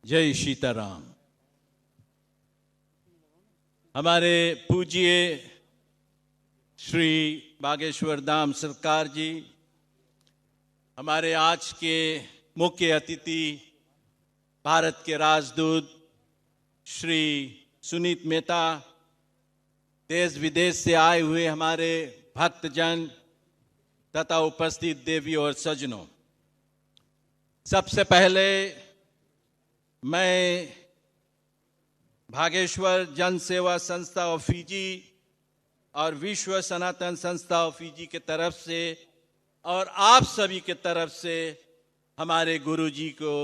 जय सीताराम। हमारे पूज्य श्री बागेश्वर धाम सरकार जी, हमारे आज के मुख्य अतिथि भारत के राजदूत श्री सुनीत मेहता, देश विदेश से आए हुए हमारे भक्तजन तथा उपस्थित देवी और सज्जनों, सबसे पहले मैं भागेश्वर जन सेवा संस्था ऑफ फिजी और विश्व सनातन संस्था ऑफ फिजी के तरफ से और आप सभी के तरफ से हमारे गुरुजी को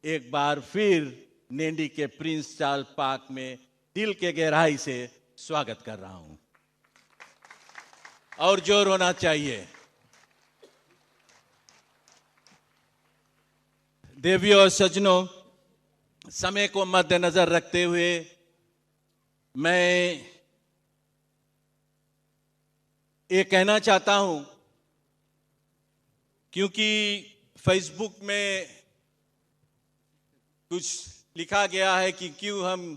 एक बार फिर नेंडी के प्रिंस चार्ल्स पार्क में दिल के गहराई से स्वागत कर रहा हूं। और जोर होना चाहिए। देवियों और सज्जनों, समय को मद्देनजर रखते हुए मैं ये कहना चाहता हूं, क्योंकि फेसबुक में कुछ लिखा गया है कि क्यों हम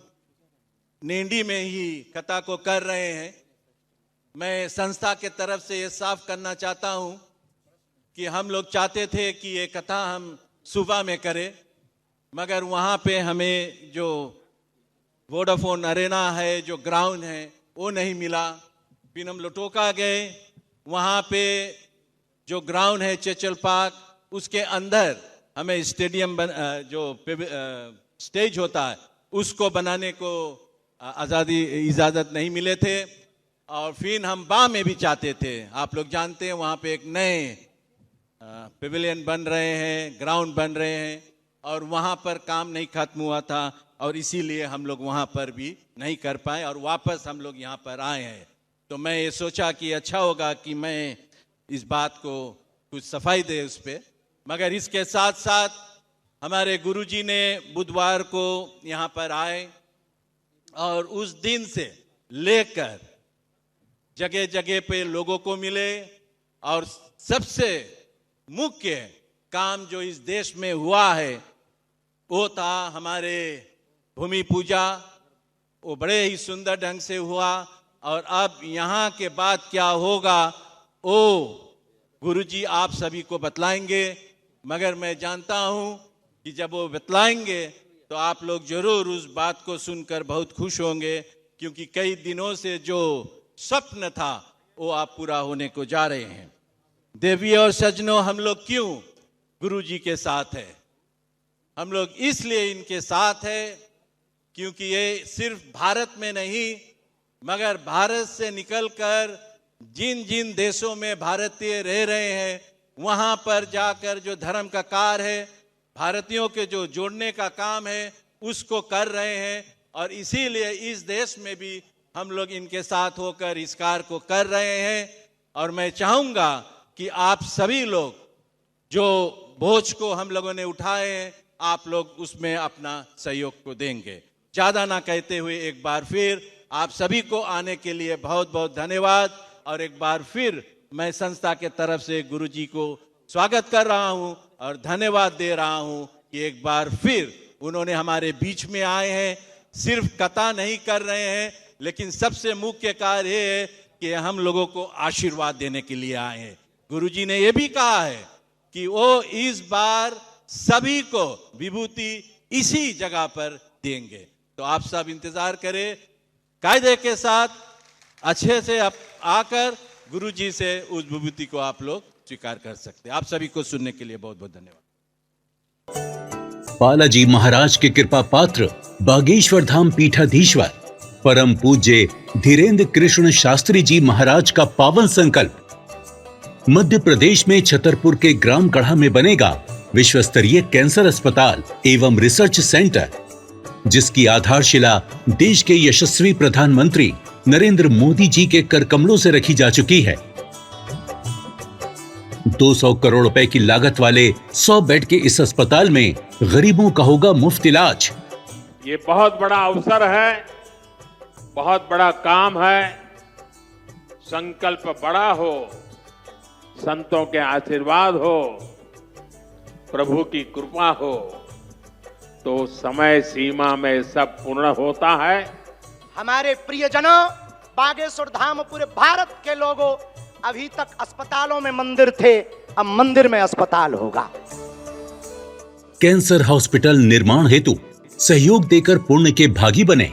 नेंडी में ही कथा को कर रहे हैं। मैं संस्था के तरफ से ये साफ करना चाहता हूं कि हम लोग चाहते थे कि ये कथा हम सुबह में करें, मगर वहाँ पे हमें जो वोडाफोन अरेना है, जो ग्राउंड है, वो नहीं मिला। फिर हम लटोका गए, वहाँ पे जो ग्राउंड है चेचल पार्क, उसके अंदर हमें स्टेडियम जो स्टेज होता है उसको बनाने को इजाज़त नहीं मिले थे। और फिर हम बा में भी चाहते थे। आप लोग जानते हैं वहाँ पे एक नए पेविलियन बन रहे हैं, ग्राउंड बन रहे हैं, और वहाँ पर काम नहीं खत्म हुआ था और इसीलिए हम लोग वहाँ पर भी नहीं कर पाए और वापस हम लोग यहाँ पर आए हैं। तो मैं ये सोचा कि अच्छा होगा कि मैं इस बात को कुछ सफाई दे उस पर। मगर इसके साथ साथ हमारे गुरुजी ने बुधवार को यहाँ पर आए और उस दिन से लेकर जगह जगह पे लोगों को मिले। और सबसे मुख्य काम जो इस देश में हुआ है वो था हमारे भूमि पूजा। वो बड़े ही सुंदर ढंग से हुआ और अब यहाँ के बाद क्या होगा वो गुरुजी आप सभी को बतलाएंगे। मगर मैं जानता हूँ कि जब वो बतलाएंगे तो आप लोग जरूर उस बात को सुनकर बहुत खुश होंगे, क्योंकि कई दिनों से जो स्वप्न था वो आप पूरा होने को जा रहे हैं। देवी और सज्जनों, हम लोग क्यों गुरुजी के साथ है? हम लोग इसलिए इनके साथ है क्योंकि ये सिर्फ भारत में नहीं, मगर भारत से निकलकर जिन जिन देशों में भारतीय रह रहे हैं वहां पर जाकर जो धर्म का कार्य है, भारतीयों के जो जोड़ने का काम है, उसको कर रहे हैं। और इसीलिए इस देश में भी हम लोग इनके साथ होकर इस कार्य को कर रहे हैं। और मैं चाहूंगा कि आप सभी लोग जो बोझ को हम लोगों ने उठाए हैं, आप लोग उसमें अपना सहयोग को देंगे। ज्यादा ना कहते हुए एक बार फिर आप सभी को आने के लिए बहुत बहुत धन्यवाद। और एक बार फिर मैं संस्था के तरफ से गुरुजी को स्वागत कर रहा हूं और धन्यवाद दे रहा हूं कि एक बार फिर उन्होंने हमारे बीच में आए हैं। सिर्फ कथा नहीं कर रहे हैं, लेकिन सबसे मुख्य कार्य ये है कि हम लोगों को आशीर्वाद देने के लिए आए हैं। गुरुजी ने यह भी कहा है कि वो इस बार सभी को विभूति इसी जगह पर देंगे। तो आप सब इंतजार करें, कायदे के साथ अच्छे से आकर गुरुजी से उस विभूति को आप लोग स्वीकार कर सकते हैं। आप सभी को सुनने के लिए बहुत बहुत धन्यवाद। बालाजी महाराज के कृपा पात्र बागेश्वर धाम पीठाधीश्वर परम पूज्य धीरेन्द्र कृष्ण शास्त्री जी महाराज का पावन संकल्प। मध्य प्रदेश में छतरपुर के ग्राम गढ़ा में बनेगा विश्व स्तरीय कैंसर अस्पताल एवं रिसर्च सेंटर, जिसकी आधारशिला देश के यशस्वी प्रधानमंत्री नरेंद्र मोदी जी के कर कमलों से रखी जा चुकी है। 200 करोड़ रुपए की लागत वाले 100 बेड के इस अस्पताल में गरीबों का होगा मुफ्त इलाज। ये बहुत बड़ा अवसर है, बहुत बड़ा काम है। संकल्प बड़ा हो, संतों के आशीर्वाद हो, प्रभु की कृपा हो, तो समय सीमा में सब पूर्ण होता है। हमारे प्रियजनों, बागेश्वर धाम पूरे भारत के लोगों, अभी तक अस्पतालों में मंदिर थे, अब मंदिर में अस्पताल होगा। कैंसर हॉस्पिटल निर्माण हेतु सहयोग देकर पुण्य के भागी बने